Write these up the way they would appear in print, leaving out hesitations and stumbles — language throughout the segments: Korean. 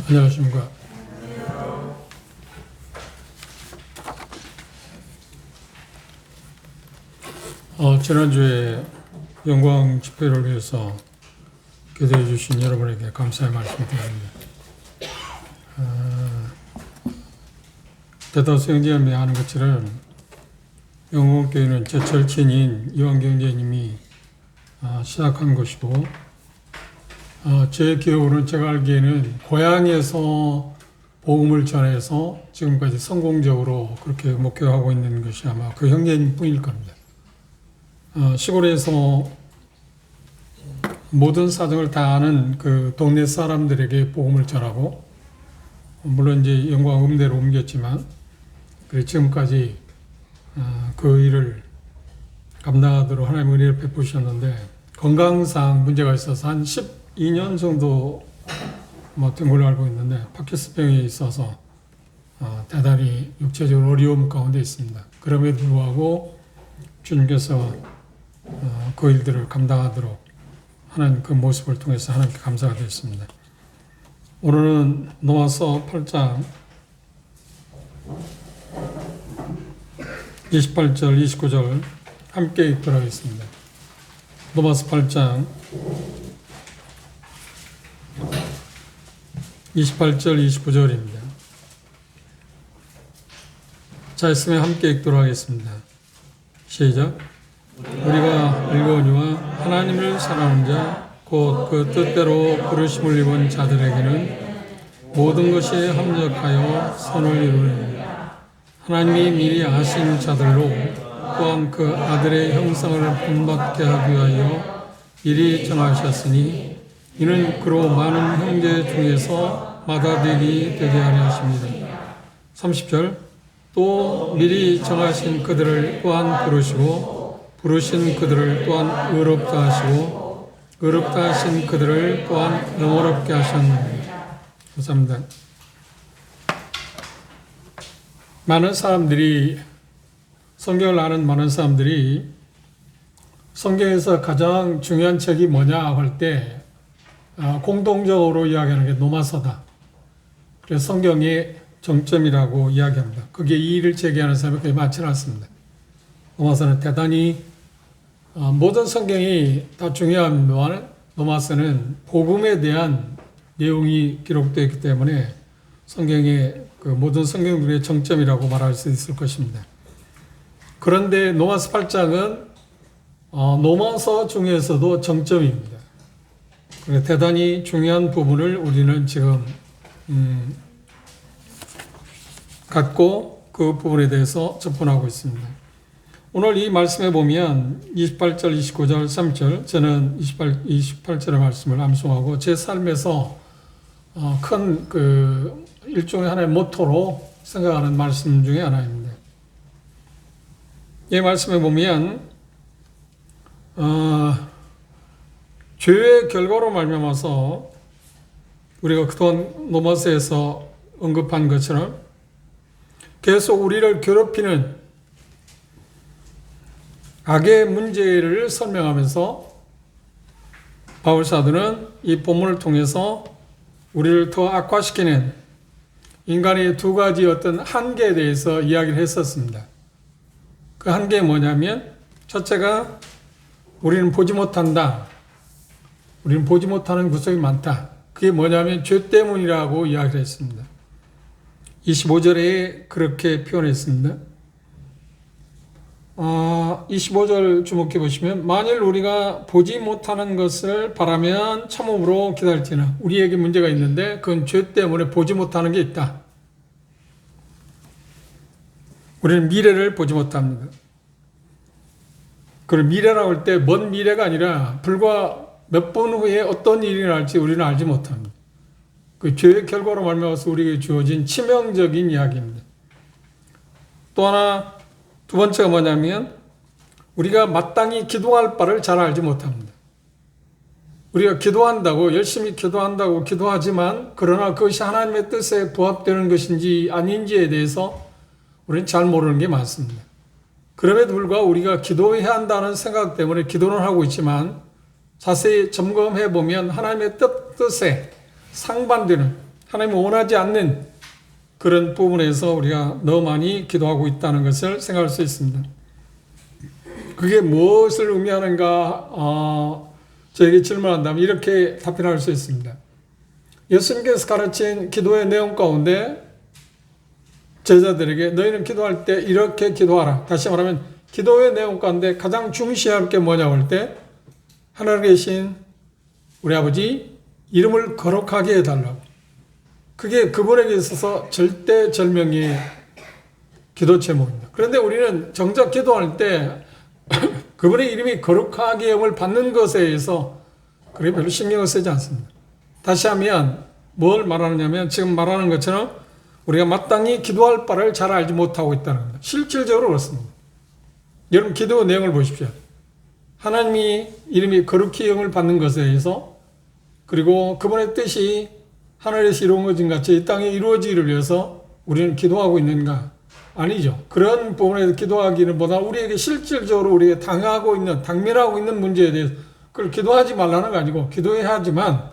안녕하십니까. 지난주에 영광 집회를 위해서 기도해 주신 여러분에게 감사의 말씀드립니다. 대다수 형제님이 하는 것처럼 영광교회는 제 절친인 이완경제님이 시작한 것이고, 제 기억으로는 제가 알기에는 고향에서 복음을 전해서 지금까지 성공적으로 그렇게 목회하고 있는 것이 아마 그 형제님 뿐일 겁니다. 시골에서 모든 사정을 다 아는 그 동네 사람들에게 복음을 전하고, 물론 이제 영광 음대로 옮겼지만, 그래 지금까지 그 일을 감당하도록 하나님 은혜를 베푸셨는데, 건강상 문제가 있어서 한 12년 정도 된 걸로 알고 있는데, 파킨슨병이 있어서 대단히 육체적으로 어려움 가운데 있습니다. 그럼에도 불구하고 주님께서 그 일들을 감당하도록 하는 그 모습을 통해서 하나님께 감사가 되었습니다. 오늘은 로마서 8장 28절 29절 함께 읽도록 하겠습니다. 로마서 8장 28절 29절입니다. 자, 있으면 함께 읽도록 하겠습니다. 시작. 우리가 읽거니와 하나님을 사랑하는 자, 곧 그 뜻대로 부르심을 입은 자들에게는 모든 것이 합력하여 선을 이루니, 하나님이 미리 아신 자들로 또한 그 아들의 형상을 본받게 하기 위하여 미리 정하셨으니, 이는 그로 많은 형제 중에서 마다되게 되게 하려 하십니다. 30절. 또 미리 정하신 그들을 또한 부르시고, 부르신 그들을 또한 의롭다 하시고, 의롭다 하신 그들을 또한 영원롭게 하셨느니라. 감사합니다. 많은 사람들이, 성경을 아는 많은 사람들이 성경에서 가장 중요한 책이 뭐냐 할 때 공통적으로 이야기하는 게 로마서다. 그래서 성경의 정점이라고 이야기합니다. 그게 이의를 제기하는 사람이 거의 많지 않습니다. 로마서는 대단히 모든 성경이 다 중요한 로마서는 복음에 대한 내용이 기록되어 있기 때문에 성경의 그 모든 성경들의 정점이라고 말할 수 있을 것입니다. 그런데 로마서 8장은 로마서 중에서도 정점입니다. 대단히 중요한 부분을 우리는 지금 갖고 그 부분에 대해서 접근하고 있습니다. 오늘 이 말씀에 보면 28절, 29절, 3절, 저는 28절의 말씀을 암송하고 제 삶에서 큰 그 일종의 하나의 모토로 생각하는 말씀 중에 하나입니다. 이 말씀에 보면 죄의 결과로 말미암아서 우리가 그동안 로마서에서 언급한 것처럼 계속 우리를 괴롭히는 악의 문제를 설명하면서 바울 사도는 이 본문을 통해서 우리를 더 악화시키는 인간의 두 가지 어떤 한계에 대해서 이야기를 했었습니다. 그 한계가 뭐냐면, 첫째가 우리는 보지 못한다. 우리는 보지 못하는 구석이 많다. 그게 뭐냐면 죄 때문이라고 이야기를 했습니다. 25절에 그렇게 표현했습니다. 25절 주목해 보시면, 만일 우리가 보지 못하는 것을 바라면 참음으로 기다릴지나. 우리에게 문제가 있는데 그건 죄 때문에 보지 못하는 게 있다. 우리는 미래를 보지 못합니다. 그 미래라고 할 때 먼 미래가 아니라 불과 몇 분 후에 어떤 일이 날지 우리는 알지 못합니다. 그 죄의 결과로 말미암아서 우리에게 주어진 치명적인 이야기입니다. 또 하나, 두 번째가 뭐냐면, 우리가 마땅히 기도할 바를 잘 알지 못합니다. 우리가 기도한다고, 열심히 기도한다고 기도하지만, 그러나 그것이 하나님의 뜻에 부합되는 것인지 아닌지에 대해서 우리는 잘 모르는 게 많습니다. 그럼에도 불구하고 우리가 기도해야 한다는 생각 때문에 기도는 하고 있지만, 자세히 점검해 보면 하나님의 뜻에 상반되는, 하나님이 원하지 않는 그런 부분에서 우리가 너무 많이 기도하고 있다는 것을 생각할 수 있습니다. 그게 무엇을 의미하는가 저에게 질문한다면 이렇게 답변할 수 있습니다. 예수님께서 가르친 기도의 내용 가운데 제자들에게 너희는 기도할 때 이렇게 기도하라. 다시 말하면 기도의 내용 가운데 가장 중시할 게 뭐냐고 할 때 하늘에 계신 우리 아버지 이름을 거룩하게 해달라고. 그게 그분에게 있어서 절대절명의 기도 제목입니다. 그런데 우리는 정작 기도할 때 그분의 이름이 거룩하게 영을 받는 것에 의해서 그게 별로 신경을 쓰지 않습니다. 다시 하면 뭘 말하느냐면 지금 말하는 것처럼 우리가 마땅히 기도할 바를 잘 알지 못하고 있다는 겁니다. 실질적으로 그렇습니다. 여러분 기도 내용을 보십시오. 하나님이 이름이 거룩히 영을 받는 것에 의해서 그리고 그분의 뜻이 하늘에서 이루어진 같이 이 땅에 이루어지기를 위해서 우리는 기도하고 있는가? 아니죠. 그런 부분에서 기도하기는 보다 우리에게 실질적으로 우리가 당면하고 있는 문제에 대해서 그걸 기도하지 말라는 거 아니고 기도해야 하지만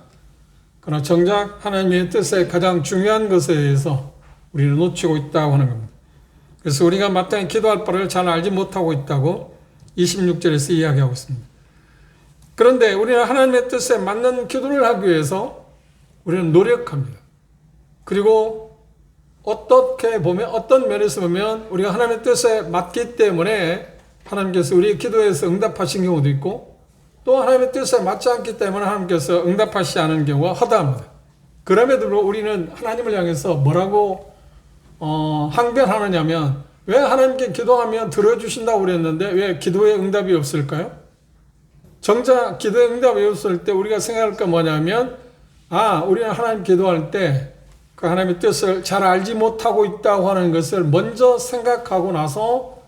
그러나 정작 하나님의 뜻에 가장 중요한 것에 대해서 우리는 놓치고 있다고 하는 겁니다. 그래서 우리가 마땅히 기도할 바를 잘 알지 못하고 있다고 26절에서 이야기하고 있습니다. 그런데 우리는 하나님의 뜻에 맞는 기도를 하기 위해서 우리는 노력합니다. 그리고 어떻게 보면 어떤 면에서 보면 우리가 하나님의 뜻에 맞기 때문에 하나님께서 우리의 기도에서 응답하신 경우도 있고 또 하나님의 뜻에 맞지 않기 때문에 하나님께서 응답하시지 않은 경우가 허다합니다. 그럼에도 불구하고 우리는 하나님을 향해서 뭐라고 항변하느냐면 왜 하나님께 기도하면 들어주신다고 그랬는데 왜 기도에 응답이 없을까요? 정작 기도에 응답이 없을 때 우리가 생각할 건 뭐냐면 우리는 하나님 기도할 때 그 하나님의 뜻을 잘 알지 못하고 있다고 하는 것을 먼저 생각하고 나서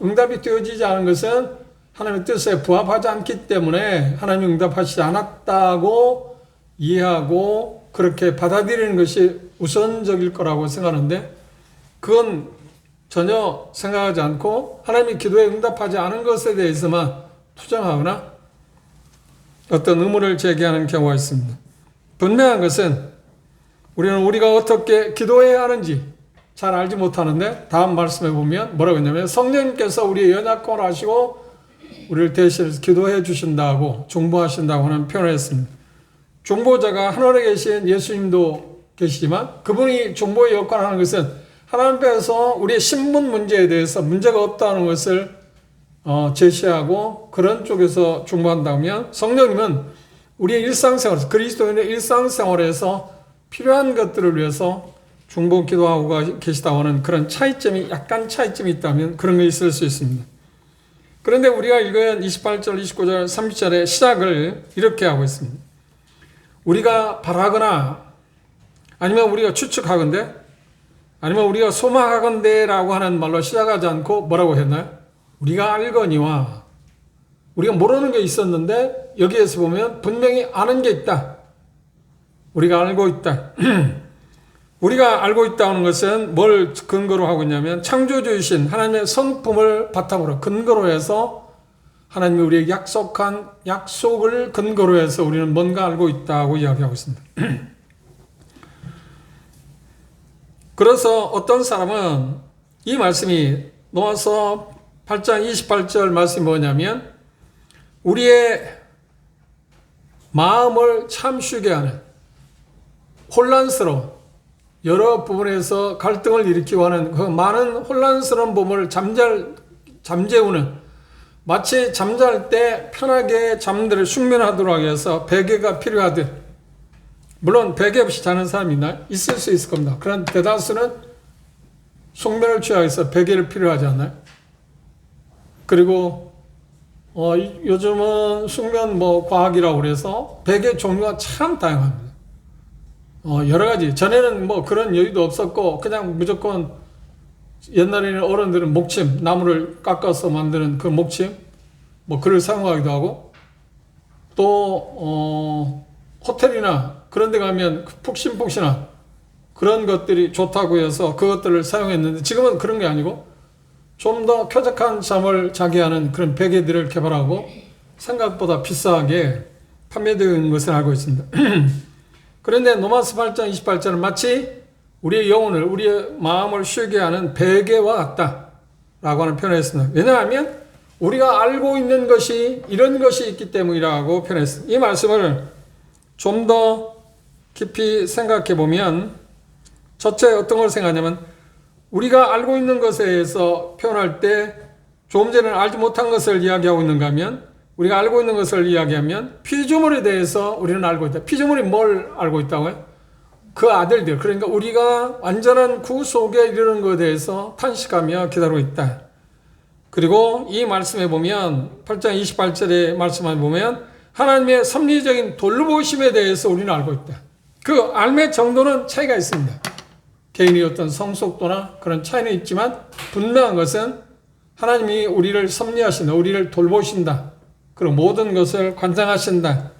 응답이 되어지지 않은 것은 하나님의 뜻에 부합하지 않기 때문에 하나님이 응답하시지 않았다고 이해하고 그렇게 받아들이는 것이 우선적일 거라고 생각하는데 그건 전혀 생각하지 않고 하나님이 기도에 응답하지 않은 것에 대해서만 투정하거나 어떤 의문을 제기하는 경우가 있습니다. 분명한 것은 우리는 우리가 어떻게 기도해야 하는지 잘 알지 못하는데 다음 말씀에 보면 뭐라고 했냐면 성령님께서 우리의 연약함을 아시고 우리를 대신해서 기도해 주신다고 중보하신다고 하는 표현을 했습니다. 중보자가 하늘에 계신 예수님도 계시지만 그분이 중보의 역할을 하는 것은 하나님 앞에서 우리의 신분 문제에 대해서 문제가 없다는 것을 제시하고 그런 쪽에서 중보한다면 성령님은 우리의 일상생활, 그리스도인의 일상생활에서 필요한 것들을 위해서 중보 기도하고 계시다고 하는 그런 약간 차이점이 있다면 그런 게 있을 수 있습니다. 그런데 우리가 읽은 28절, 29절, 30절의 시작을 이렇게 하고 있습니다. 우리가 바라거나 아니면 우리가 추측하건대 아니면 우리가 소망하건대라고 하는 말로 시작하지 않고 뭐라고 했나요? 우리가 알거니와 우리가 모르는 게 있었는데 여기에서 보면 분명히 아는 게 있다. 우리가 알고 있다. 우리가 알고 있다는 것은 뭘 근거로 하고 있냐면 창조주이신 하나님의 성품을 바탕으로 근거로 해서 하나님이 우리에게 약속한 약속을 근거로 해서 우리는 뭔가 알고 있다고 이야기하고 있습니다. 그래서 어떤 사람은 이 말씀이 놓아서 8장 28절 말씀이 뭐냐면 우리의 마음을 참쉬게 하는 혼란스러운 여러 부분에서 갈등을 일으키고 하는 그 많은 혼란스러운 부분을 잠재우는 마치 잠잘 때 편하게 잠들을 숙면하도록 하기 위해서 베개가 필요하듯 물론 베개 없이 자는 사람이 있나요? 있을 수 있을 겁니다. 그런 대다수는 숙면을 취하기 위해서 베개를 필요하지 않나요? 그리고 요즘은 숙면 과학이라고 그래서 베개 종류가 참 다양합니다. 여러 가지. 전에는 그런 여유도 없었고, 그냥 무조건 옛날에는 어른들은 목침, 나무를 깎아서 만드는 그 목침, 그걸 사용하기도 하고, 또, 호텔이나 그런 데 가면 푹신푹신한 그런 것들이 좋다고 해서 그것들을 사용했는데, 지금은 그런 게 아니고, 좀 더 쾌적한 잠을 자게 하는 그런 베개들을 개발하고, 생각보다 비싸게 판매되어 있는 것을 알고 있습니다. 그런데 로마서 8장 28절은 마치 우리의 영혼을, 우리의 마음을 쉬게 하는 베개와 같다 라고 하는 표현을 했습니다. 왜냐하면 우리가 알고 있는 것이 이런 것이 있기 때문이라고 표현했습니다. 이 말씀을 좀 더 깊이 생각해 보면 첫째 어떤 걸 생각하냐면 우리가 알고 있는 것에 대해서 표현할 때 조금 전에 알지 못한 것을 이야기하고 있는가 하면 우리가 알고 있는 것을 이야기하면 피조물에 대해서 우리는 알고 있다. 피조물이 뭘 알고 있다고요? 그 아들들, 그러니까 우리가 완전한 구속에 이르는 것에 대해서 탄식하며 기다리고 있다. 그리고 이 말씀에 보면 8장 28절의 말씀에 보면 하나님의 섭리적인 돌보심에 대해서 우리는 알고 있다. 그 알의 정도는 차이가 있습니다. 개인의 어떤 성숙도나 그런 차이는 있지만 분명한 것은 하나님이 우리를 섭리하신다. 우리를 돌보신다. 그리고 모든 것을 관장하신다.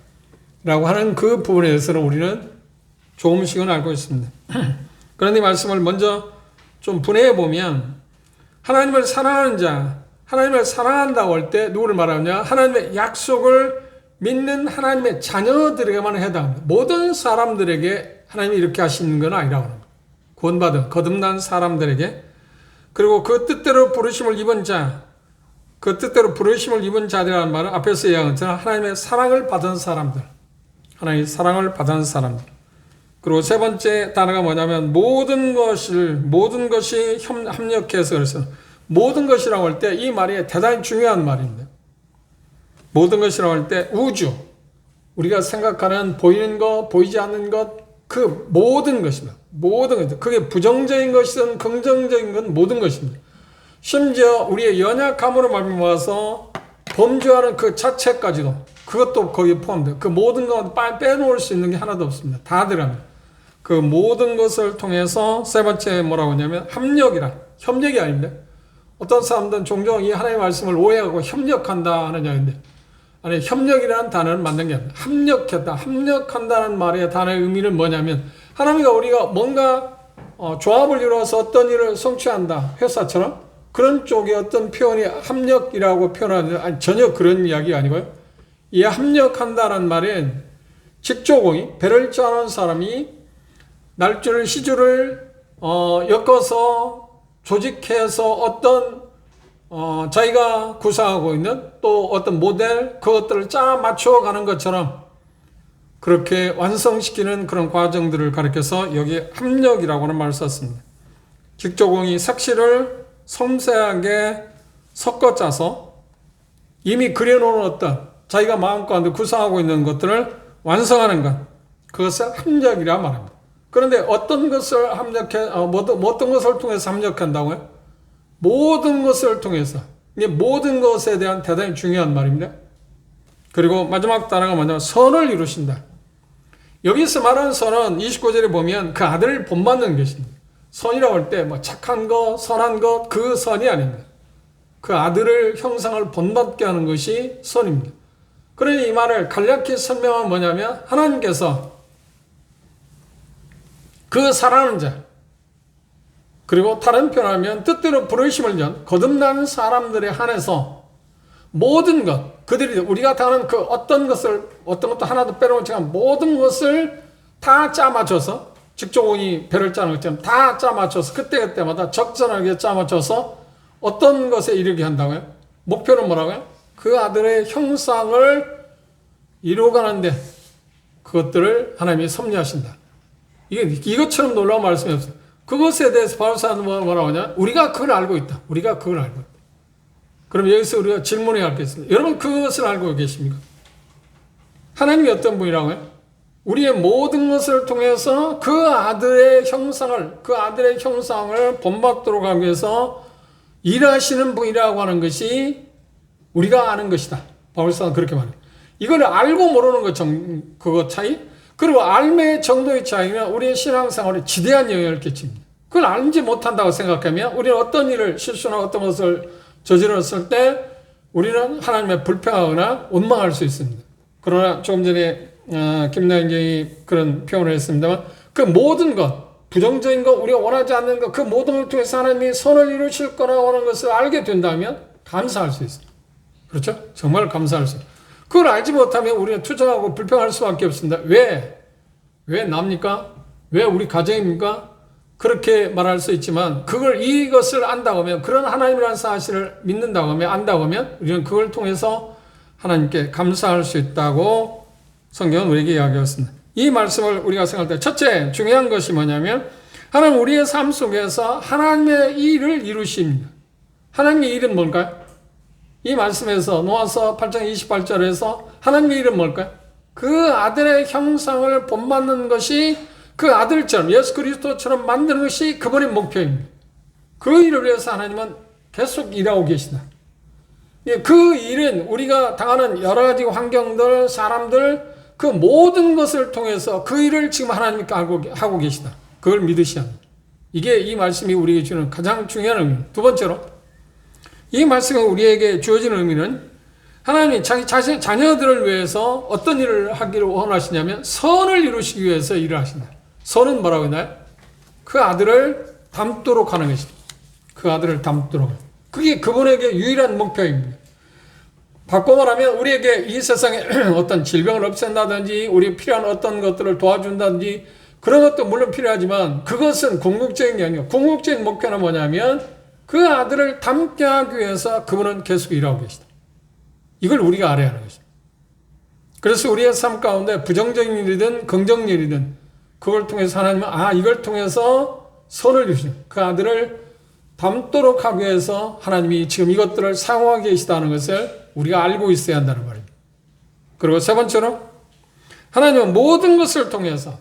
라고 하는 그 부분에 대해서는 우리는 조금씩은 알고 있습니다. 그런데 이 말씀을 먼저 좀 분해해 보면 하나님을 사랑하는 자, 하나님을 사랑한다고 할 때 누구를 말하느냐? 하나님의 약속을 믿는 하나님의 자녀들에게만 해당합니다. 모든 사람들에게 하나님이 이렇게 하시는 건 아니라고 합니다. 구원받은 거듭난 사람들에게, 그리고 그 뜻대로 부르심을 입은 자, 그 뜻대로 부르심을 입은 자들이라는 말은 앞에서 이야기한 것처럼 하나님의 사랑을 받은 사람들, 하나님의 사랑을 받은 사람들. 그리고 세 번째 단어가 뭐냐면 모든 것이 합력해서, 그래서 모든 것이라고 할 때 이 말이 대단히 중요한 말입니다. 모든 것이라고 할 때 우주, 우리가 생각하는 보이는 것, 보이지 않는 것, 그 모든 것입니다. 모든 것. 그게 부정적인 것이든 긍정적인 건 모든 것입니다. 심지어 우리의 연약함으로 말미암아서 범죄하는 그 자체까지도 그것도 거기에 포함돼요. 그 모든 것 빼놓을 수 있는 게 하나도 없습니다. 다 들어갑니다. 그 모든 것을 통해서 세 번째 뭐라고 하냐면 합력이라, 협력이 아닙니다. 어떤 사람들은 종종 이 하나님의 말씀을 오해하고 협력한다 하는 이야기인데, 아니, 협력이라는 단어는 맞는 게 아닙니다. 합력했다, 합력한다는 말의 단어의 의미는 뭐냐면 하나님과 우리가 뭔가 조합을 이루어서 어떤 일을 성취한다, 회사처럼 그런 쪽의 어떤 표현이 합력이라고 표현하는데, 아니, 전혀 그런 이야기가 아니고요. 이 합력한다는 말은 직조공이, 배를 짜는 사람이 날줄을 시줄을 엮어서 조직해서 어떤 자기가 구상하고 있는 또 어떤 모델, 그것들을 짜 맞춰가는 것처럼 그렇게 완성시키는 그런 과정들을 가리켜서 여기 합력이라고 하는 말을 썼습니다. 직조공이 색실을 섬세하게 섞어 짜서 이미 그려놓은 어떤 자기가 마음가운데 구상하고 있는 것들을 완성하는 것, 그것을 합력이라 말합니다. 그런데 어떤 것을 어떤 것을 통해서 합력한다고요? 모든 것을 통해서. 이게 모든 것에 대한 대단히 중요한 말입니다. 그리고 마지막 단어가 뭐냐면 선을 이루신다. 여기서 말하는 선은 29절에 보면 그 아들을 본받는 것입니다. 선이라고 할 때 뭐 착한 것, 선한 것, 그 선이 아닙니다. 그 아들을 형상을 본받게 하는 것이 선입니다. 그러니 이 말을 간략히 설명하면 뭐냐면 하나님께서 그 사랑하는 자, 그리고 다른 표현하면 뜻대로 부르심을 연 거듭난 사람들에 한해서 모든 것, 그들이 우리가 다는 그 어떤 것도 하나도 빼놓지 않은 모든 것을 다 짜맞춰서, 직조공이 배를 짜는 것처럼 다 짜맞춰서 그때그때마다 적절하게 짜맞춰서 어떤 것에 이르게 한다고요? 목표는 뭐라고요? 그 아들의 형상을 이루어가는데 그것들을 하나님이 섭리하신다. 이것처럼 놀라운 말씀이 없어요. 그것에 대해서 바울 사도는 뭐라고 하냐? 우리가 그걸 알고 있다. 우리가 그걸 알고 있다. 그럼 여기서 우리가 질문해야 하겠습니다. 여러분 그것을 알고 계십니까? 하나님이 어떤 분이라고요? 우리의 모든 것을 통해서 그 아들의 형상을 본받도록 하기 위해서 일하시는 분이라고 하는 것이 우리가 아는 것이다. 바울 사도는 그렇게 말해요. 이걸 알고 모르는 것 그거 차이? 그리고 알의 정도의 차이는 우리의 신앙생활에 지대한 영향을 끼칩니다. 그걸 알지 못한다고 생각하면 우리는 어떤 일을 실수나 어떤 것을 저질렀을 때 우리는 하나님의 불평하거나 원망할 수 있습니다. 그러나 조금 전에 김나영이 그런 표현을 했습니다만 그 모든 것, 부정적인 것, 우리가 원하지 않는 것, 그 모든 걸 통해서 하나님이 선을 이루실 거라고 하는 것을 알게 된다면 감사할 수 있습니다. 그렇죠? 정말 감사할 수 있습니다. 그걸 알지 못하면 우리는 투정하고 불평할 수밖에 없습니다. 왜? 왜 납니까? 왜 우리 가정입니까? 그렇게 말할 수 있지만 이것을 안다고 하면, 그런 하나님이라는 사실을 믿는다고 하면, 안다고 하면 우리는 그걸 통해서 하나님께 감사할 수 있다고 성경은 우리에게 이야기했습니다. 이 말씀을 우리가 생각할 때 첫째 중요한 것이 뭐냐면, 하나님 우리의 삶 속에서 하나님의 일을 이루십니다. 하나님의 일은 뭘까요? 이 말씀에서 노아서 8장 28절에서 하나님의 일은 뭘까요? 그 아들의 형상을 본받는 것이, 그 아들처럼 예수 그리스도처럼 만드는 것이 그분의 목표입니다. 그 일을 위해서 하나님은 계속 일하고 계시다. 그 일은 우리가 당하는 여러 가지 환경들, 사람들, 그 모든 것을 통해서 그 일을 지금 하나님께 하고 계시다. 그걸 믿으셔야 합니다. 이게 이 말씀이 우리에게 주는 가장 중요한 의미입니다. 두 번째로, 이 말씀이 우리에게 주어진 의미는, 하나님이 자기 자녀들을 위해서 어떤 일을 하기를 원하시냐면 선을 이루시기 위해서 일을 하신다. 선은 뭐라고 했나요? 그 아들을 닮도록 하는 것입니다. 그 아들을 닮도록. 그게 그분에게 유일한 목표입니다. 바꿔 말하면 우리에게 이 세상에 어떤 질병을 없앤다든지, 우리 필요한 어떤 것들을 도와준다든지, 그런 것도 물론 필요하지만 그것은 궁극적인 게 아니고, 궁극적인 목표는 뭐냐면 그 아들을 닮게 하기 위해서 그분은 계속 일하고 계시다. 이걸 우리가 알아야 하는 것입니다. 그래서 우리의 삶 가운데 부정적인 일이든 긍정적인 일이든 그걸 통해서 하나님은 이걸 통해서 선을 이루시는, 그 아들을 닮도록 하기 위해서 하나님이 지금 이것들을 사용하고 계시다는 것을 우리가 알고 있어야 한다는 말입니다. 그리고 세 번째로, 하나님은 모든 것을 통해서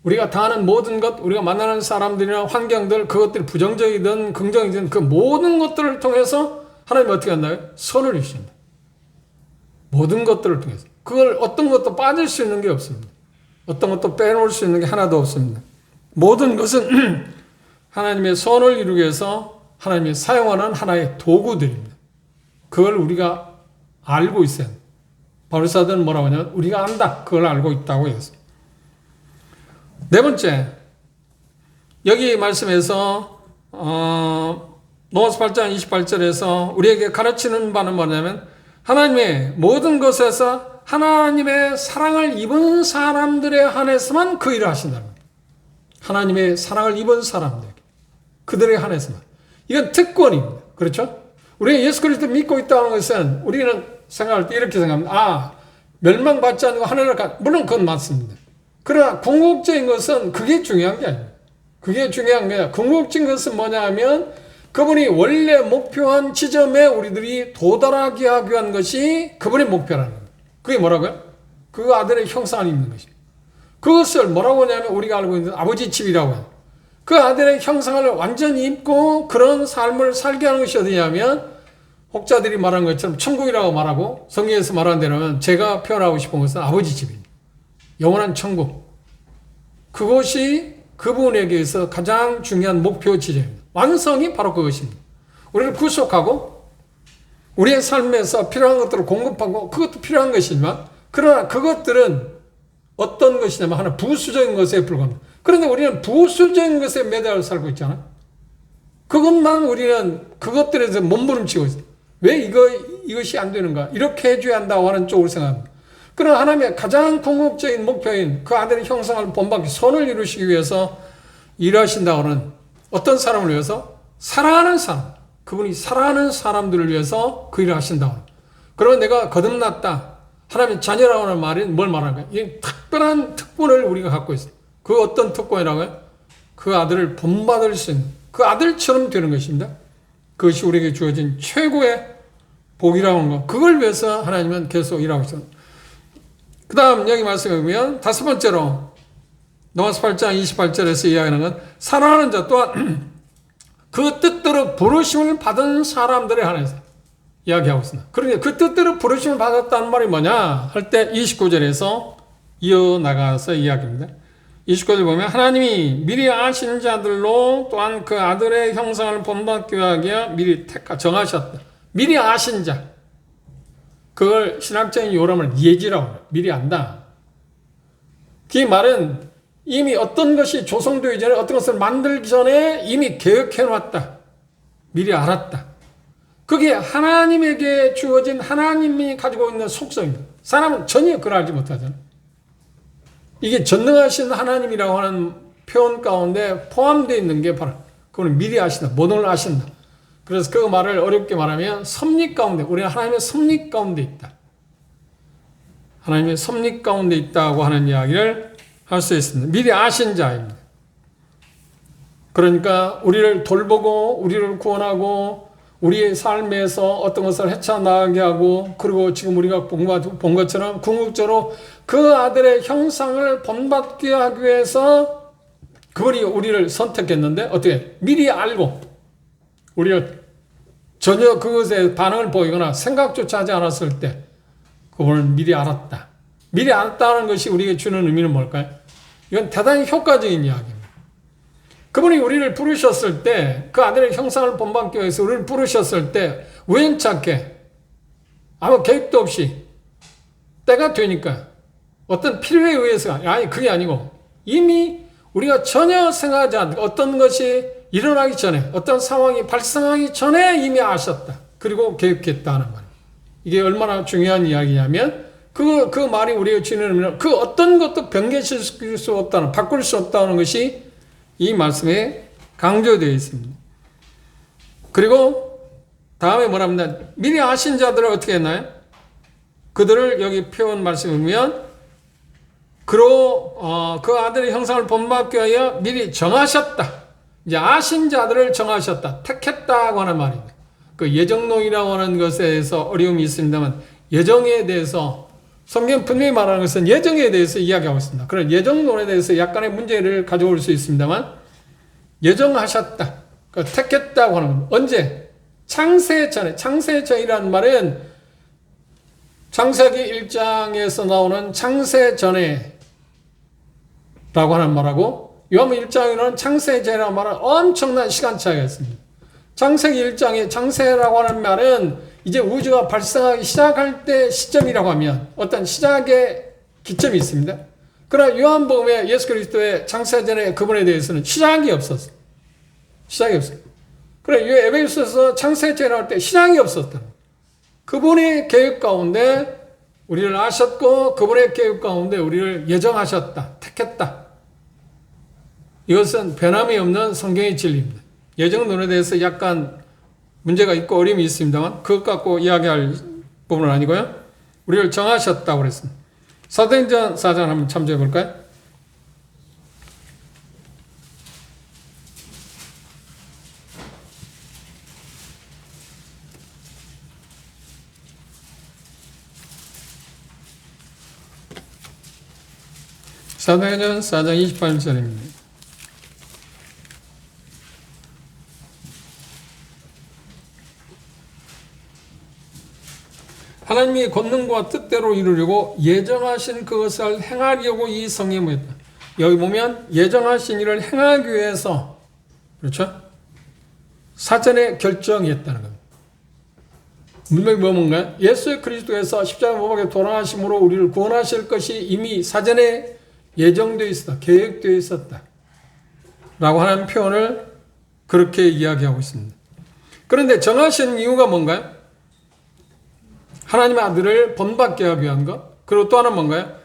우리가 당하는 모든 것, 우리가 만나는 사람들이나 환경들, 그것들이 부정적이든 긍정이든 그 모든 것들을 통해서 하나님이 어떻게 한다고요? 선을 이루신다. 모든 것들을 통해서. 그걸 어떤 것도 빠질 수 있는 게 없습니다. 어떤 것도 빼놓을 수 있는 게 하나도 없습니다. 모든 것은 하나님의 선을 이루기 위해서 하나님이 사용하는 하나의 도구들입니다. 그걸 우리가 알고 있어야 합니다. 바리새인들은 뭐라고 하냐면 우리가 안다. 그걸 알고 있다고 했어요. 네 번째, 여기 말씀에서 노아서 8장 28절에서 우리에게 가르치는 바는 뭐냐면, 하나님의 모든 것에서 하나님의 사랑을 입은 사람들에 한해서만 그 일을 하신다는 겁니다. 하나님의 사랑을 입은 사람들에게, 그들에 한해서만. 이건 특권입니다. 그렇죠? 우리가 예수 그리스도 믿고 있다는 것은 우리는 생각할 때 이렇게 생각합니다. 멸망받지 않고 하늘을 물론 그건 맞습니다. 그러나 궁극적인 것은 그게 중요한 게 아닙니다. 그게 중요한 게 아니라 궁극적인 것은 뭐냐 하면, 그분이 원래 목표한 지점에 우리들이 도달하게 하기 위한 것이 그분의 목표라는 겁니다. 그게 뭐라고요? 그 아들의 형상을 입는 것입니다. 그것을 뭐라고 하냐면 우리가 알고 있는 아버지 집이라고 해요. 그 아들의 형상을 완전히 입고 그런 삶을 살게 하는 것이 어디냐면, 혹자들이 말한 것처럼 천국이라고 말하고, 성경에서 말하는 대로는 제가 표현하고 싶은 것은 아버지 집입니다. 영원한 천국. 그것이 그분에게서 가장 중요한 목표 지점입니다. 완성이 바로 그것입니다. 우리를 구속하고 우리의 삶에서 필요한 것들을 공급하고, 그것도 필요한 것이지만, 그러나 그것들은 어떤 것이냐면 하나 부수적인 것에 불과합니다. 그런데 우리는 부수적인 것에 매달려 살고 있잖아요. 그것만 우리는 그것들에서 몸부림치고 있어요. 왜 이것이 안 되는가? 이렇게 해줘야 한다고 하는 쪽으로 생각합니다. 그러나 하나님의 가장 궁극적인 목표인 그 아들의 형상을 본받기, 선을 이루시기 위해서 일하신다고 하는 어떤 사람을 위해서? 사랑하는 사람. 그분이 사랑하는 사람들을 위해서 그 일을 하신다고 합니다. 그러면 내가 거듭났다. 하나님의 자녀라고 하는 말이 뭘 말하는가? 이 특별한 특권을 우리가 갖고 있어요. 그 어떤 특권이라고요? 그 아들을 본받을 수 있는, 그 아들처럼 되는 것입니다. 그것이 우리에게 주어진 최고의 복이라고 하는 것. 그걸 위해서 하나님은 계속 일하고 있어요. 그 다음 여기 말씀해 보면 다섯 번째로 노아서 8장 28절에서 이야기하는 건, 사랑하는 자 또한 그 뜻대로 부르심을 받은 사람들에 한해서 이야기하고 있습니다. 그러니까 그 뜻대로 부르심을 받았다는 말이 뭐냐 할 때 29절에서 이어나가서 이야기합니다. 29절 보면, 하나님이 미리 아신 자들로 또한 그 아들의 형상을 본받기 위하여 미리 정하셨다. 미리 아신 자. 그걸 신학적인 요람을 예지라고 해요. 미리 안다. 그 말은 이미 어떤 것이 조성되기 전에, 어떤 것을 만들기 전에 이미 계획해놨다. 미리 알았다. 그게 하나님에게 주어진, 하나님이 가지고 있는 속성입니다. 사람은 전혀 그걸 알지 못하잖아요. 이게 전능하신 하나님이라고 하는 표현 가운데 포함되어 있는 게 바로 그거는 미리 아신다. 모든 걸 아신다. 그래서 그 말을 어렵게 말하면 섭리 가운데, 우리는 하나님의 섭리 가운데 있다. 하나님의 섭리 가운데 있다고 하는 이야기를 할 수 있습니다. 미리 아신 자입니다. 그러니까 우리를 돌보고 우리를 구원하고 우리의 삶에서 어떤 것을 헤쳐나가게 하고, 그리고 지금 우리가 본 것처럼 궁극적으로 그 아들의 형상을 본받게 하기 위해서 그분이 우리를 선택했는데, 어떻게 미리 알고 우리를 전혀 그것에 반응을 보이거나 생각조차 하지 않았을 때 그분을 미리 알았다. 미리 알았다는 것이 우리에게 주는 의미는 뭘까요? 이건 대단히 효과적인 이야기입니다. 그분이 우리를 부르셨을 때, 그 아들의 형상을 본받기 위해서 우리를 부르셨을 때 우연찮게 아무 계획도 없이 때가 되니까 어떤 필요에 의해서, 아니 그게 아니고 이미 우리가 전혀 생각하지 않는 어떤 것이 일어나기 전에, 어떤 상황이 발생하기 전에 이미 아셨다. 그리고 계획했다는 말. 이게 얼마나 중요한 이야기냐면 그 말이 우리가 주는 의미는 그 어떤 것도 변개시킬 수 없다는, 바꿀 수 없다는 것이 이 말씀에 강조되어 있습니다. 그리고 다음에 뭐랍니다. 미리 아신 자들을 어떻게 했나요? 그들을 여기 표현 말씀에 보면 그 아들의 형상을 본받기 위하여 미리 정하셨다. 이제 아신 자들을 정하셨다. 택했다고 하는 말입니다. 그 예정론이라고 하는 것에 대해서 어려움이 있습니다만, 예정에 대해서 성경 분명히 말하는 것은 예정에 대해서 이야기하고 있습니다. 그런 예정론에 대해서 약간의 문제를 가져올 수 있습니다만, 예정하셨다. 그 택했다고 하는 건 언제? 창세 전에. 창세 전이라는 말은 창세기 1장에서 나오는 창세 전에 라고 하는 말하고, 요한복음 1장에는 창세 전이라는 말은 엄청난 시간 차이가 있습니다. 창세기 1장에 창세라고 하는 말은 이제 우주가 발생하기 시작할 때 시점이라고 하면 어떤 시작의 기점이 있습니다. 그러나 요한복음에 예수 그리스도의 창세 전에 그분에 대해서는 시작이 없었어요. 시작이 없어요. 그래, 이 에베소서 창세 전에 나올 때 시작이 없었다. 그분의 계획 가운데 우리를 아셨고, 그분의 계획 가운데 우리를 예정하셨다. 택했다. 이것은 변함이 없는 성경의 진리입니다. 예정론에 대해서 약간 문제가 있고 어려움이 있습니다만 그것 갖고 이야기할 부분은 아니고요. 우리를 정하셨다고 그랬습니다. 사도행전 4장 한번 참조해 볼까요? 사도행전 4장 28절입니다. 하나님이 권능과 뜻대로 이루려고 예정하신 그것을 행하려고 이 성에 모였다. 여기 보면 예정하신 일을 행하기 위해서, 그렇죠? 사전에 결정했다는 겁니다. 분명히 뭔가요? 예수 그리스도에서 십자가 못 박혀 돌아가심으로 우리를 구원하실 것이 이미 사전에 예정되어 있었다. 계획되어 있었다. 라고 하는 표현을 그렇게 이야기하고 있습니다. 그런데 정하신 이유가 뭔가요? 하나님의 아들을 본받게 하기 위한 것. 그리고 또 하나는 뭔가요?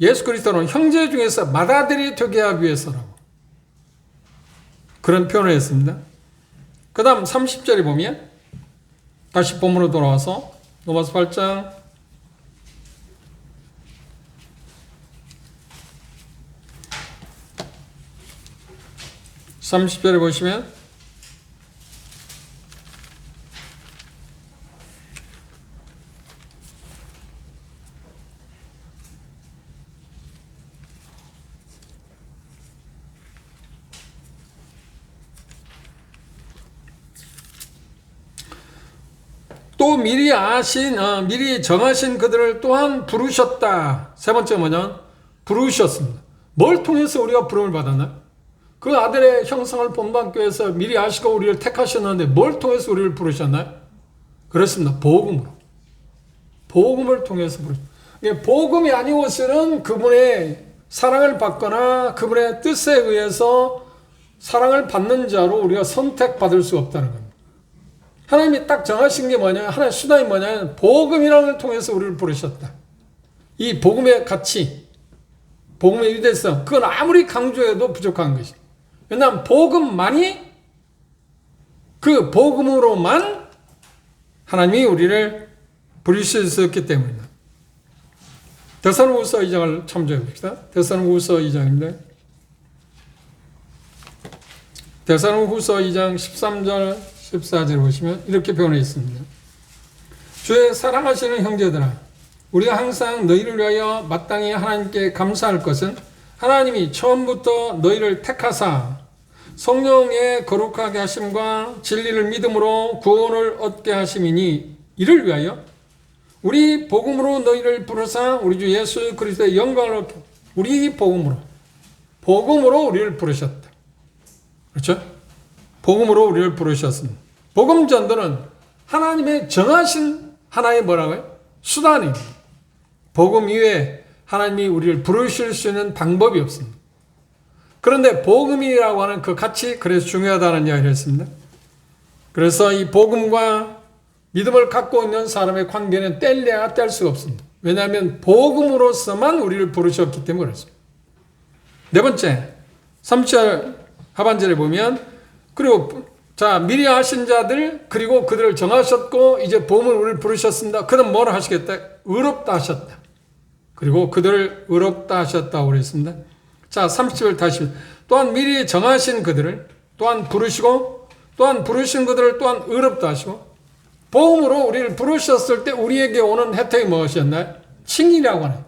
예수 그리스도는 형제 중에서 맏아들이 되게 하기 위해서라고. 그런 표현을 했습니다. 그 다음 30절에 보면 다시 본문으로 돌아와서 로마서 8장 30절에 보시면 또 미리 미리 정하신 그들을 또한 부르셨다. 세 번째 뭐냐? 부르셨습니다. 뭘 통해서 우리가 부름을 받았나요? 그 아들의 형상을 본받기 위해서 미리 아시고 우리를 택하셨는데 뭘 통해서 우리를 부르셨나요? 그렇습니다. 복음으로. 복음을 통해서 부르셨습니다. 복음이 아니고서는 그분의 사랑을 받거나 그분의 뜻에 의해서 사랑을 받는 자로 우리가 선택받을 수 없다는 겁니다. 하나님이 딱 정하신 게 뭐냐? 하나의 수단이 뭐냐? 복음이라는 걸 통해서 우리를 부르셨다. 이 복음의 가치, 복음의 유대성, 그건 아무리 강조해도 부족한 것이다. 왜냐하면 복음만이, 그 복음으로만 하나님이 우리를 부르실 수 있기 때문이다. 데살로니가후서 2장을 참조해 봅시다. 데살로니가후서 2장인데, 데살로니가후서 2장 13절 14절 보시면 이렇게 표현해 있습니다. 주의 사랑하시는 형제들아, 우리가 항상 너희를 위하여 마땅히 하나님께 감사할 것은 하나님이 처음부터 너희를 택하사 성령의 거룩하게 하심과 진리를 믿음으로 구원을 얻게 하심이니, 이를 위하여 우리 복음으로 너희를 부르사 우리 주 예수 그리스도의 영광을 얻게, 우리 복음으로 우리를 부르셨다. 그렇죠? 복음으로 우리를 부르셨습니다. 복음 전도는 하나님의 정하신 하나의 뭐라고요? 수단입니다. 복음 이외에 하나님이 우리를 부르실 수 있는 방법이 없습니다. 그런데 복음이라고 하는 그 가치, 그래서 중요하다는 이야기를 했습니다. 그래서 이 복음과 믿음을 갖고 있는 사람의 관계는 뗄래야 뗄 수가 없습니다. 왜냐하면 복음으로서만 우리를 부르셨기 때문에 그렇습니다. 네 번째, 3절 하반절에 보면, 그리고 자, 미리 하신 자들, 그리고 그들을 정하셨고 이제 복음을 우리를 부르셨습니다. 그는 뭐를 하시겠다? 의롭다 하셨다. 그리고 그들을 의롭다 하셨다고 그랬습니다. 자, 30절 다시, 또한 미리 정하신 그들을 또한 부르시고, 또한 부르신 그들을 또한 의롭다 하시고, 복음으로 우리를 부르셨을 때 우리에게 오는 혜택이 무엇이었나요? 칭의라고 하는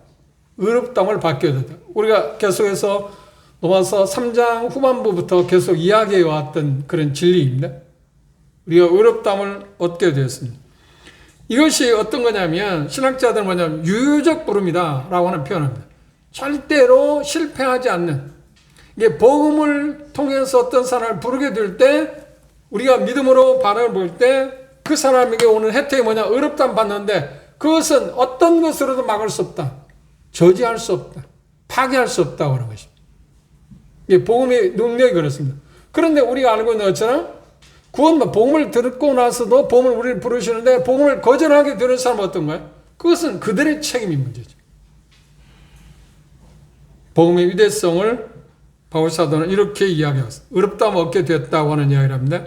의롭다함을 받게 된다. 우리가 계속해서 로마서 3장 후반부부터 계속 이야기해 왔던 그런 진리입니다. 우리가 의롭다함을 얻게 되었습니다. 이것이 어떤 거냐면, 신학자들은 뭐냐면 유효적 부름이다 라고 하는 표현입니다. 절대로 실패하지 않는, 이게 복음을 통해서 어떤 사람을 부르게 될 때, 우리가 믿음으로 반응을 볼 때 그 사람에게 오는 혜택이 뭐냐? 의롭다함 받는데, 그것은 어떤 것으로도 막을 수 없다, 저지할 수 없다, 파괴할 수 없다고 하는 것입니다. 이게 복음의 능력이 그렇습니다. 그런데 우리가 알고 있는 것처럼 구원만, 복음을 듣고 나서도 복음을 우리를 부르시는데 복음을 거절하게 되는 사람은 어떤 거예요? 그것은 그들의 책임이 문제죠. 복음의 유대성을 바울 사도는 이렇게 이야기하고 의롭다함 얻게 됐다고 하는 이야기를 합니다.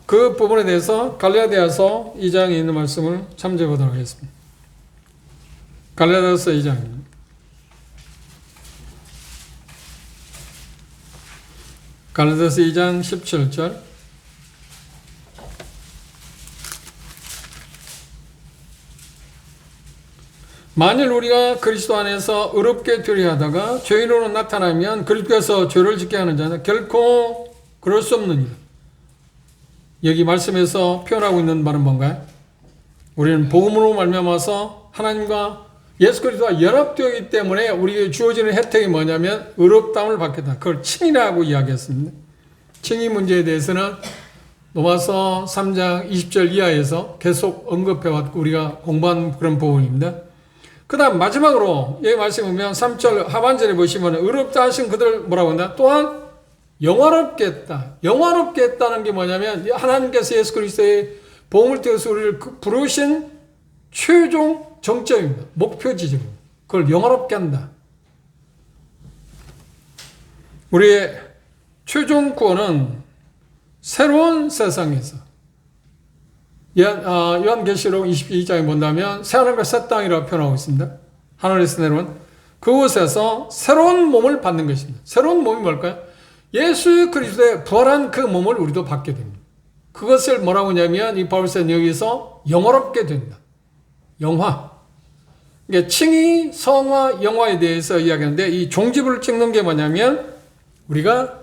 그 부분에 대해서 갈라디아서 2장에 있는 말씀을 참조해 보도록 하겠습니다. 갈라디아서 2장입니다. 갈라디아서 2장 17절, 만일 우리가 그리스도 안에서 의롭게 되려 하다가 죄인으로 나타나면 그리스도께서 죄를 짓게 하는 자는 결코 그럴 수 없느니라. 여기 말씀에서 표현하고 있는 말은 뭔가요? 우리는 복음으로 말미암아서 하나님과 예수 그리스도와 연합되어 있기 때문에 우리에게 주어지는 혜택이 뭐냐면 의롭다함을 받겠다. 그걸 칭의라고 이야기했습니다. 칭의 문제에 대해서는 로마서 3장 20절 이하에서 계속 언급해왔고 우리가 공부한 그런 부분입니다. 그 다음 마지막으로 여기 말씀에 보면 3절 하반절에 보시면 의롭다 하신 그들 뭐라고 한다? 또한 영화롭게 했다. 영화롭게 했다는 게 뭐냐면 하나님께서 예수 그리스도의 복음을 통해서 우리를 부르신 최종 정점입니다. 목표 지점입니다. 그걸 영화롭게 한다. 우리의 최종 구원은 새로운 세상에서 요한계시록 22장에 본다면 새하늘과 새 땅이라고 표현하고 있습니다. 하늘에서 내려온 그곳에서 새로운 몸을 받는 것입니다. 새로운 몸이 뭘까요? 예수 그리스도의 부활한 그 몸을 우리도 받게 됩니다. 그것을 뭐라고 하냐면 이 바울서는 여기서 영화롭게 된다. 영화. 그러니까 칭의, 성화, 영화에 대해서 이야기하는데 이 종지부를 찍는 게 뭐냐면 우리가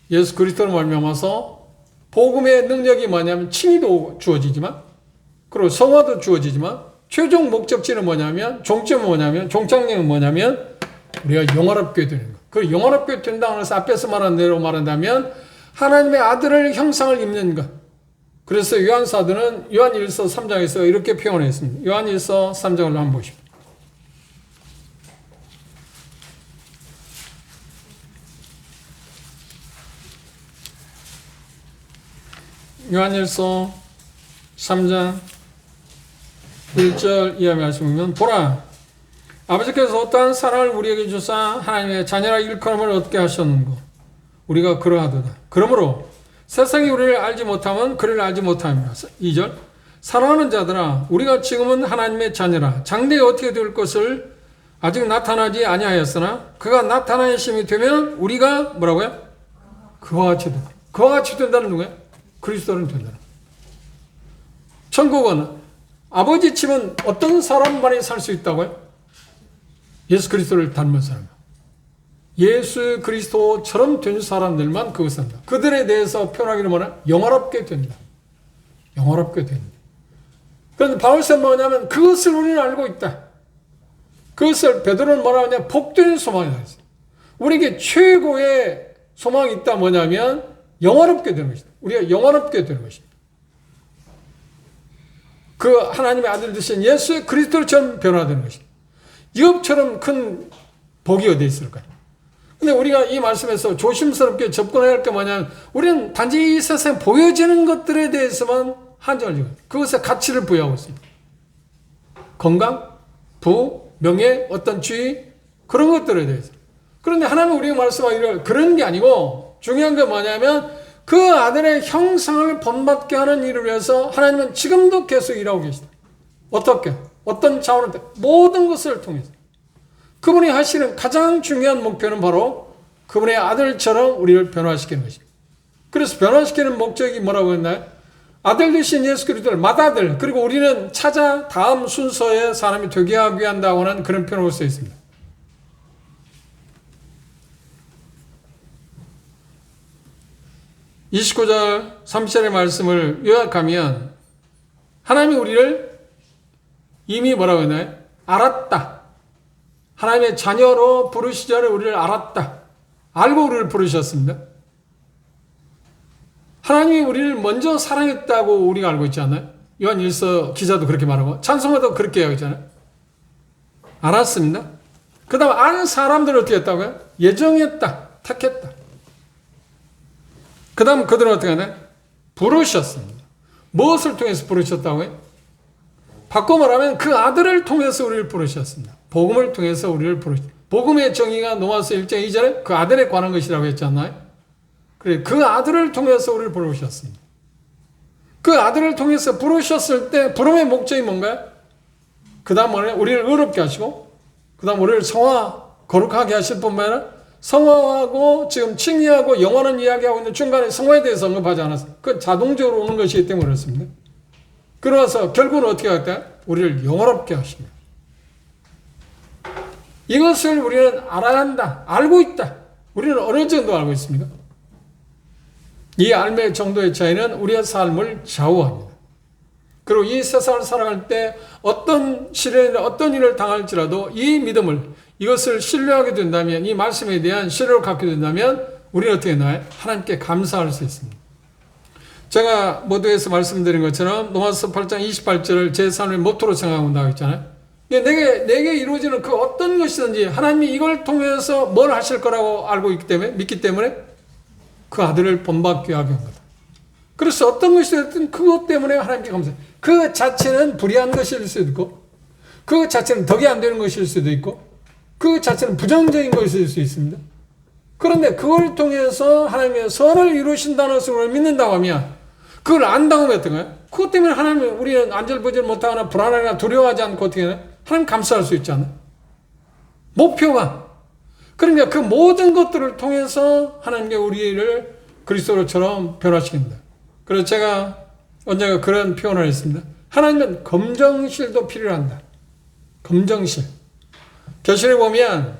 예수 그리스도를 말미암아서 복음의 능력이 뭐냐면 칭의도 주어지지만 그리고 성화도 주어지지만 최종 목적지는 뭐냐면 종점은 뭐냐면 종착역은 뭐냐면 우리가 영화롭게 되는 것. 그 영화롭게 된다고 해서 앞에서 말한 대로 말한다면 하나님의 아들을 형상을 입는 것. 그래서 요한사도는 요한일서 3장에서 이렇게 표현했습니다. 요한일서 3장을 한번 보십시오. 요한일서 3장 1절 이하 말씀 보면 보라 아버지께서 어떠한 사랑을 우리에게 주사 하나님의 자녀라 일컬음을 얻게 하셨는고 우리가 그러하도다. 그러므로 세상이 우리를 알지 못하면 그를 알지 못함이라. 2절 사랑하는 자들아 우리가 지금은 하나님의 자녀라. 장래에 어떻게 될 것을 아직 나타나지 아니하였으나 그가 나타나의 심이 되면 우리가 뭐라고요? 그와 같이 된다. 그와 같이 된다는 누구야? 그리스도는 된다. 천국은 아버지 치면 어떤 사람만이 살 수 있다고요? 예수 그리스도를 닮은 사람. 예수 그리스도처럼 된 사람들만 그것을 한다. 그들에 대해서 표현하기는 뭐냐? 영화롭게 된다. 영화롭게 된다. 그런데 바울서는 뭐냐면 그것을 우리는 알고 있다. 그것을 베드로는 뭐라고 하냐? 복된 소망이다. 우리에게 최고의 소망이 있다. 뭐냐면 영화롭게 되는 것이다. 우리가 영화롭게 되는 것이다. 그 하나님의 아들 되신 예수 그리스도처럼 변화되는 것이다. 이것처럼 큰 복이 어디 있을까요? 근데 우리가 이 말씀에서 조심스럽게 접근해야 할 게 뭐냐면 우리는 단지 이 세상에 보여지는 것들에 대해서만 한정을 지고 그것에 가치를 부여하고 있습니다. 건강, 부, 명예, 어떤 지위 그런 것들에 대해서. 그런데 하나님은 우리가 말씀하기를 그런 게 아니고 중요한 게 뭐냐면 그 아들의 형상을 본받게 하는 일을 위해서 하나님은 지금도 계속 일하고 계시다. 어떻게? 어떤 차원을 모든 것을 통해서. 그분이 하시는 가장 중요한 목표는 바로 그분의 아들처럼 우리를 변화시키는 것입니다. 그래서 변화시키는 목적이 뭐라고 했나요? 아들 되신 예수 그리스도를 맏아들 그리고 우리는 찾아 다음 순서의 사람이 되게 하기 위한다고 하는 그런 표현으로 쓰여 있습니다. (29절) (30절의) 말씀을 요약하면 하나님이 우리를 이미 뭐라고 했나요? 알았다. 하나님의 자녀로 부르시기 전에 우리를 알았다. 알고 우리를 부르셨습니다. 하나님이 우리를 먼저 사랑했다고 우리가 알고 있지 않나요? 요한 1서 기자도 그렇게 말하고 찬송가도 그렇게 이야기하잖아요. 알았습니다. 그 다음 아는 사람들을 어떻게 했다고요? 예정했다. 택했다. 그 다음 그들은 어떻게 하나요? 부르셨습니다. 무엇을 통해서 부르셨다고요? 바꿔 말하면 그 아들을 통해서 우리를 부르셨습니다. 복음을 통해서 우리를 부르셨습니다. 복음의 정의가 로마서 1장 2절에 그 아들에 관한 것이라고 했지 않나요? 그래, 그 아들을 통해서 우리를 부르셨습니다. 그 아들을 통해서 부르셨을 때 부름의 목적이 뭔가요? 그 다음 우리를 의롭게 하시고 그 다음 우리를 성화 거룩하게 하실 뿐만 아니라 성화하고 지금 칭의하고 영원한 이야기하고 있는 중간에 성화에 대해서 언급하지 않았어요. 그건 자동적으로 오는 것이기 때문에 그렇습니다. 그러면서 결국은 어떻게 할까요? 우리를 영원롭게 하십니다. 이것을 우리는 알아야 한다. 알고 있다. 우리는 어느 정도 알고 있습니까? 이 알매 정도의 차이는 우리의 삶을 좌우합니다. 그리고 이 세상을 살아갈 때 어떤 시련이나 어떤 일을 당할지라도 이 믿음을 이것을 신뢰하게 된다면 이 말씀에 대한 신뢰를 갖게 된다면 우리는 어떻게 나요? 하나님께 감사할 수 있습니다. 제가 모두에서 말씀드린 것처럼 로마서 8장 28절을 제 삶의 모토로 생각하고 나와 있잖아요. 내게 이루어지는 그 어떤 것이든지 하나님이 이걸 통해서 뭘 하실 거라고 알고 있기 때문에 믿기 때문에 그 아들을 본받게 하게 한 거다. 그래서 어떤 것이 됐든 그것 때문에 하나님께 감사해요. 그 자체는 불의한 것일 수도 있고 그 자체는 덕이 안 되는 것일 수도 있고 그 자체는 부정적인 것일 수 있습니다. 그런데 그걸 통해서 하나님의 선을 이루신다는 것을 믿는다고 하면 그걸 안다고 하면 어떤가요? 그것 때문에 하나님 우리는 안절부절 못하거나 불안하거나 두려워하지 않고 어떻게 하나요? 하나님 감사할 수 있잖아요. 목표가 그러니까 그 모든 것들을 통해서 하나님께 우리를 그리스도처럼 변화시킨다. 그래서 제가 언젠가 그런 표현을 했습니다. 하나님은 검정실도 필요한다. 검정실. 교실에 보면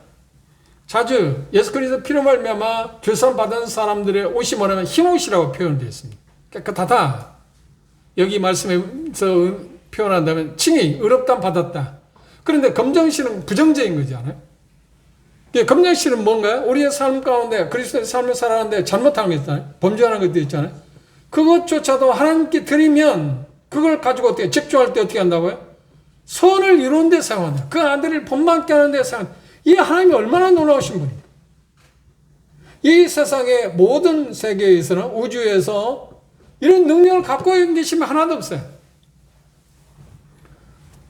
자주 예수 그리스도 피로 말미암아 죄사함 받은 사람들의 옷이 뭐냐면 흰옷이라고 표현되어 있습니다. 깨끗하다. 여기 말씀에서 표현한다면 칭의, 의롭다 받았다. 그런데 검정실은 부정적인 거지 않아요? 검정실은 뭔가요? 우리의 삶 가운데 그리스도의 삶을 살아가는데 잘못한 게 있잖아요. 범죄하는 것도 있잖아요. 그것조차도 하나님께 드리면 그걸 가지고 어떻게 집중할 때 어떻게 한다고요? 선을 이루는 데 사용한다. 그 아들을 본받게 하는 데 사용한다. 이 하나님이 얼마나 놀라우신 분입니까? 이 세상의 모든 세계에서는 우주에서 이런 능력을 갖고 계시면 하나도 없어요.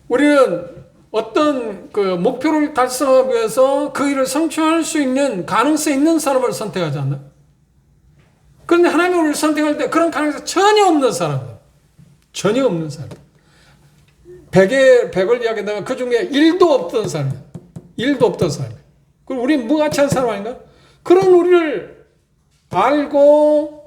우리는 어떤 그 목표를 달성하기 위해서 그 일을 성취할 수 있는 가능성이 있는 사람을 선택하지 않나? 그런데 하나님이 우리를 선택할 때 그런 가능성이 전혀 없는 사람들. 전혀 없는 사람. 100을 이야기한다면 그 중에 1도 없던 사람이야. 1도 없던 사람이야. 그럼 우리는 무가치한 사람 아닌가? 그런 우리를 알고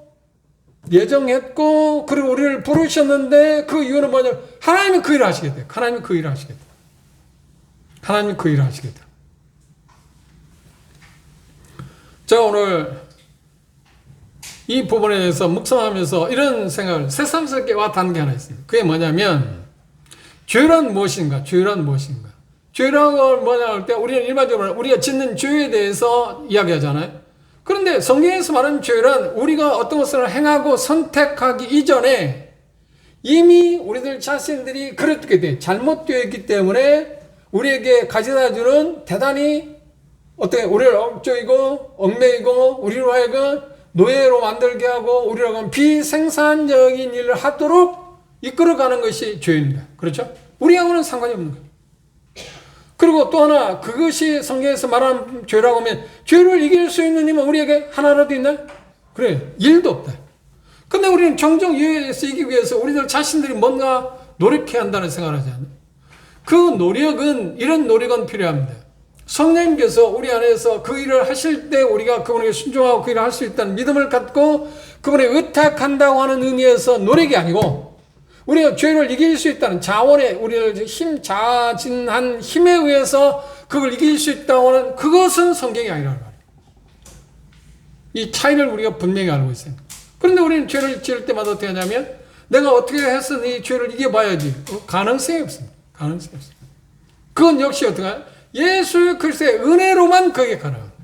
예정했고 그리고 우리를 부르셨는데 그 이유는 뭐냐면 하나님은 그 일을 하시겠다. 하나님은 그 일을 하시겠다. 하나님은 그 일을 하시겠다. 제가 오늘 이 부분에 대해서 묵상하면서 이런 생각을 새삼스럽게 와닿은 게 하나 있습니다. 그게 뭐냐면 죄란 무엇인가? 죄란 무엇인가? 죄라고 뭐냐 할 때 우리는 일반적으로 우리가 짓는 죄에 대해서 이야기하잖아요. 그런데 성경에서 말하는 죄란 우리가 어떤 것을 행하고 선택하기 이전에 이미 우리들 자신들이 그렇게 돼 잘못되어 있기 때문에 우리에게 가져다 주는 대단히 어떻게 우리를 억조이고 얽매이고 우리로 하여금 노예로 만들게 하고 우리로 하여금 비생산적인 일을 하도록 이끌어가는 것이 죄입니다. 그렇죠? 우리하고는 상관이 없는 거예요. 그리고 또 하나 그것이 성경에서 말하는 죄라고 하면 죄를 이길 수 있는 힘은 우리에게 하나라도 있나요? 그래, 1도 없다. 근데 우리는 종종 이에서 이기기 위해서 우리들 자신들이 뭔가 노력해야 한다는 생각을 하지 않나요? 그 노력은 이런 노력은 필요합니다. 성령님께서 우리 안에서 그 일을 하실 때 우리가 그분에게 순종하고 그 일을 할 수 있다는 믿음을 갖고 그분에 의탁한다고 하는 의미에서 노력이 아니고 우리가 죄를 이길 수 있다는 자원에 우리를 자진한 힘에 의해서 그걸 이길 수 있다고 하는 그것은 성경이 아니라는 말이에요. 이 차이를 우리가 분명히 알고 있어요. 그런데 우리는 죄를 지을 때마다 어떻게 하냐면 내가 어떻게 해서 이 죄를 이겨봐야지. 가능성이 없습니다. 가능성이 없습니다. 그건 역시 어떻게 해요? 예수 그리스도의 은혜로만 그게 가능합니다.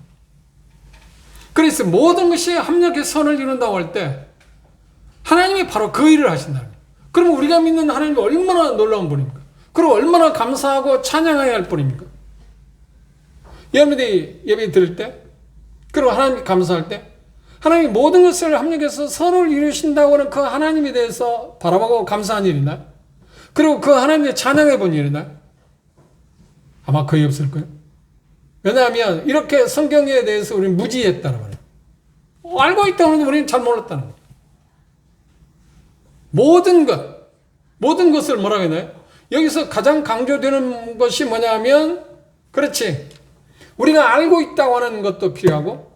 그래서 모든 것이 합력의 선을 이룬다고 할 때 하나님이 바로 그 일을 하신다는 거예요. 그러면 우리가 믿는 하나님이 얼마나 놀라운 분입니까? 그리고 얼마나 감사하고 찬양해야 할 분입니까? 여러분들이 예배 드릴 때 그리고 하나님께 감사할 때 하나님이 모든 것을 합력해서 선을 이루신다고 하는 그 하나님에 대해서 바라보고 감사한 일이 있나요? 그리고 그 하나님의 찬양해 본 일이 있나요? 아마 거의 없을 거예요. 왜냐하면 이렇게 성경에 대해서 우리는 무지했다는 말이에요. 알고 있다고 하는데 우리는 잘 몰랐다는 거예요. 모든 것을 뭐라고 했나요? 여기서 가장 강조되는 것이 뭐냐면 그렇지. 우리가 알고 있다고 하는 것도 필요하고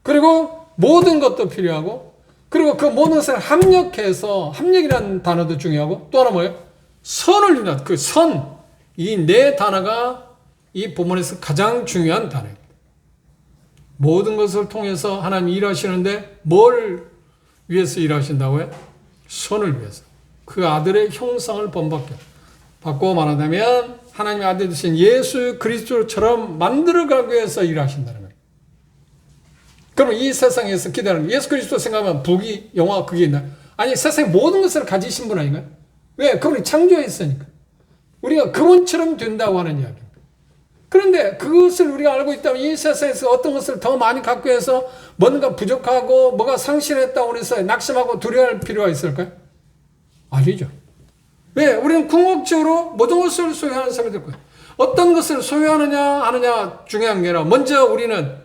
그리고 모든 것도 필요하고 그리고 그 모든 것을 합력해서 합력이라는 단어도 중요하고 또 하나 뭐예요? 선을 이룬다. 그 선. 이 네 단어가 이 본문에서 가장 중요한 단어입니다. 모든 것을 통해서 하나님 일하시는데 뭘 위해서 일하신다고요? 선을 위해서. 그 아들의 형상을 본받게. 바꿔 말하자면 하나님의 아들 되신 예수 그리스도처럼 만들어가기 위해서 일하신다는 거예요. 그럼 이 세상에서 기다리는 예수 그리스도 생각하면 부귀, 영화 그게 있나요? 아니 세상의 모든 것을 가지신 분 아닌가요? 왜? 그분이 창조했으니까. 우리가 그분처럼 된다고 하는 이야기입니다. 그런데 그것을 우리가 알고 있다면 이 세상에서 어떤 것을 더 많이 갖고 해서 뭔가 부족하고 뭐가 상실했다고 해서 낙심하고 두려워할 필요가 있을까요? 아니죠. 왜? 우리는 궁극적으로 모든 것을 소유하는 사람이 될 거예요. 어떤 것을 소유하느냐 하느냐 중요한 게 아니라 먼저 우리는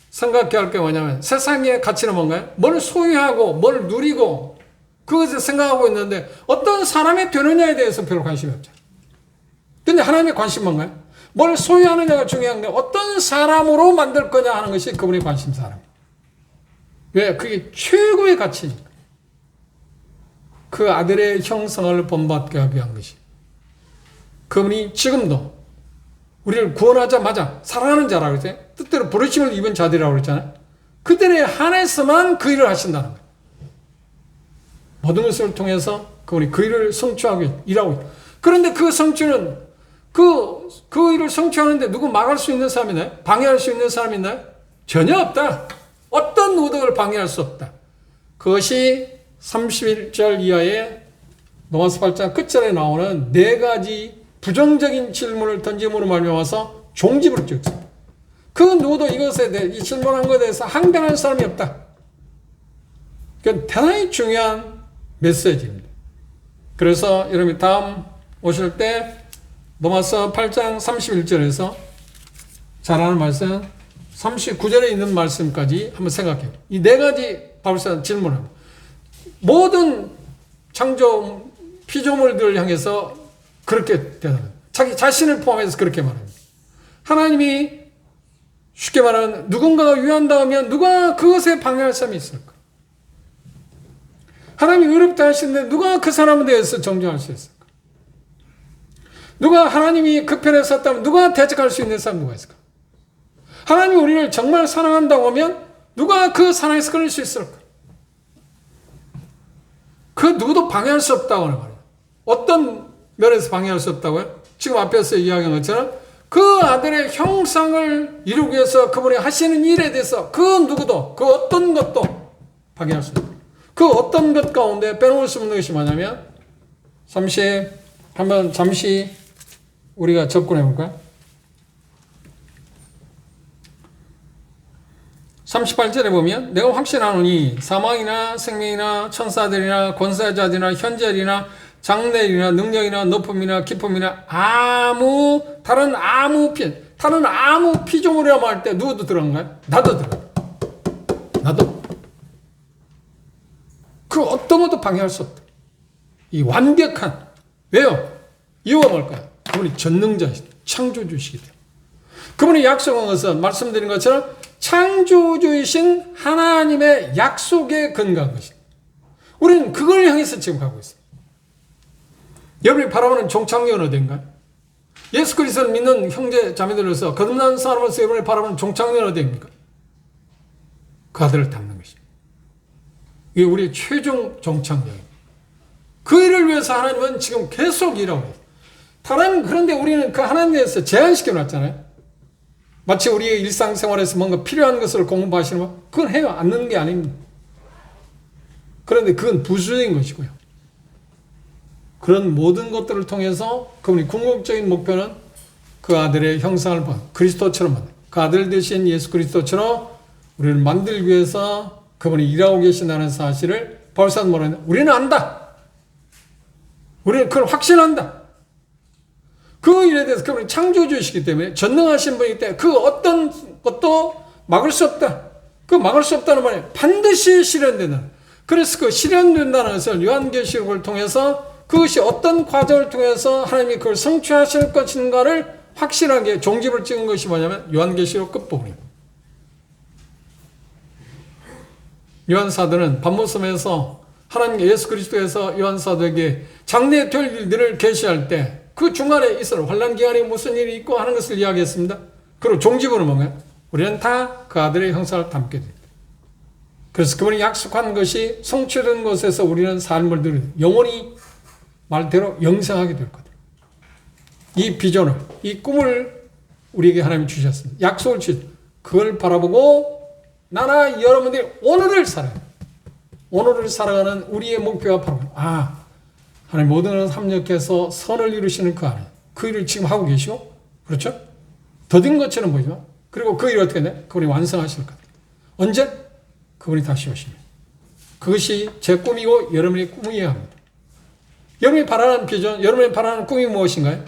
생각해야 할 게 뭐냐면 세상의 가치는 뭔가요? 뭘 소유하고 뭘 누리고 그것을 생각하고 있는데 어떤 사람이 되느냐에 대해서 별로 관심이 없죠. 근데 하나님의 관심 뭔가요? 뭘 소유하느냐가 중요한 게 어떤 사람으로 만들 거냐 하는 것이 그분의 관심사랍니다. 왜? 그게 최고의 가치니까. 그 아들의 형상을 본받게 하기 위한 것이. 그분이 지금도 우리를 구원하자마자 사랑하는 자라고 했어요. 뜻대로 부르심을 입은 자들이라고 그랬잖아요. 그들에 한해서만 그 일을 하신다는 거예요. 모든 것을 통해서 그분이 그 일을 성취하기 일하고 있다. 그런데 그 성취는 그 일을 성취하는데 누구 막을 수 있는 사람이 있나요? 방해할 수 있는 사람이 있나요? 전혀 없다. 어떤 노력을 방해할 수 없다. 그것이 31절 이하의 로마서 8장 끝절에 나오는 네 가지 부정적인 질문을 던짐으로 말미암아서 종집을 찍습니다. 그 누구도 이것에 대해 이 질문한 것에 대해서 항변할 사람이 없다. 그건 대단히 중요한 메시지입니다. 그래서 여러분이 다음 오실 때 로마서 8장 31절에서 잘 아는 말씀, 39절에 있는 말씀까지 한번 생각해요. 이 네 가지 바울사는 질문합니다. 모든 창조 피조물들을 향해서 그렇게 대답합니다. 자기 자신을 포함해서 그렇게 말합니다. 하나님이 쉽게 말하면 누군가가 위한다면 누가 그것에 방해할 사람이 있을까? 하나님이 의롭다 하시는데 누가 그 사람에 대해서 정죄할 수 있을까? 누가 하나님이 그 편에 섰다면 누가 대적할 수 있는 사람 누가 있을까? 하나님이 우리를 정말 사랑한다고 하면 누가 그 사랑에서 끊을 수 있을까? 그 누구도 방해할 수 없다고 하는 말이에요. 어떤 면에서 방해할 수 없다고요? 지금 앞에서 이야기한 것처럼 그 아들의 형상을 이루기 위해서 그분이 하시는 일에 대해서 그 누구도 그 어떤 것도 방해할 수 없다. 그 어떤 것 가운데 빼놓을 수 없는 것이 뭐냐면 한번 잠시 우리가 접근해 볼까요? 38절에 보면 내가 확신하노니 사망이나 생명이나 천사들이나 권세자들이나 현재일이나 장래일이나 능력이나 높음이나 깊음이나 다른 아무 피조물이라고 할 때 누구도 들어간가요? 나도 들어가요. 나도. 그 어떤 것도 방해할 수 없다. 이 완벽한. 왜요? 이유가 뭘까요? 그분이 전능자이시다. 창조주시기 때문에. 그분이 약속한 것은 말씀드린 것처럼 창조주이신 하나님의 약속에 근거한 것입니다. 우리는 그걸 향해서 지금 가고 있습니다. 여러분이 바라보는 종착역은 어딘가요? 예수 그리스도를 믿는 형제 자매들로서 거듭난 사람으로서 여러분이 바라보는 종착역은 어디입니까? 그 아들을 닮는 것입니다. 이게 우리의 최종 종착역입니다. 그 일을 위해서 하나님은 지금 계속 일하고 있어요. 그런데 우리는 그 하나님에 대해서 제한시켜 놨잖아요. 마치 우리의 일상생활에서 뭔가 필요한 것을 공부하시는 거, 그건 해요. 않는 게 아닙니다. 그런데 그건 부수적인 것이고요. 그런 모든 것들을 통해서 그분이 궁극적인 목표는 그 아들의 형상을 본 그리스도처럼 만든 그 아들 되신 예수 그리스도처럼 우리를 만들기 위해서 그분이 일하고 계신다는 사실을 바울사는 뭐라 했냐? 우리는 안다. 우리는 그걸 확신한다. 그 일에 대해서 그분이 창조주이시기 때문에 전능하신 분이기 때문에 그 어떤 것도 막을 수 없다. 그 막을 수 없다는 말이 반드시 실현된다. 그래서 그 실현된다는 것을 요한계시록을 통해서 그것이 어떤 과정을 통해서 하나님이 그걸 성취하실 것인가를 확실하게 종집을 찍은 것이 뭐냐면 요한계시록 끝부분입니다. 요한사도는 밤모섬에서 하나님 예수 그리스도에서 요한사도에게 장래에 될 일들을 계시할 때 그 중간에 있을 환난 기간에 무슨 일이 있고 하는 것을 이야기했습니다. 그리고 종집으로 뭔가요? 우리는 다 그 아들의 형상을 담게 됩니다. 그래서 그분이 약속한 것이 성취된 곳에서 우리는 삶을 누리는 영원히 말대로 영생하게 될 거다. 이 비전을, 이 꿈을 우리에게 하나님이 주셨습니다. 약속을 주셨습니다. 그걸 바라보고 나나 여러분들이 오늘을 살아요. 오늘을 살아가는 우리의 목표가 바로 하나님 모든 것을 합력해서 선을 이루시는 그 안에 그 일을 지금 하고 계시고 그렇죠? 더딘 것처럼 보이지만 그리고 그 일을 어떻게 돼? 그분이 완성하실 겁니다. 언제? 그분이 다시 오시면. 그것이 제 꿈이고 여러분의 꿈이어야 합니다. 여러분이 바라는 비전, 여러분이 바라는 꿈이 무엇인가요?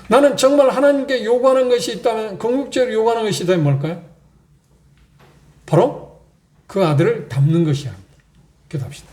나는 정말 하나님께 요구하는 것이 있다면, 궁극적으로 요구하는 것이 있다면 뭘까요? 바로 그 아들을 닮는 것이야 합니다. 기도합시다.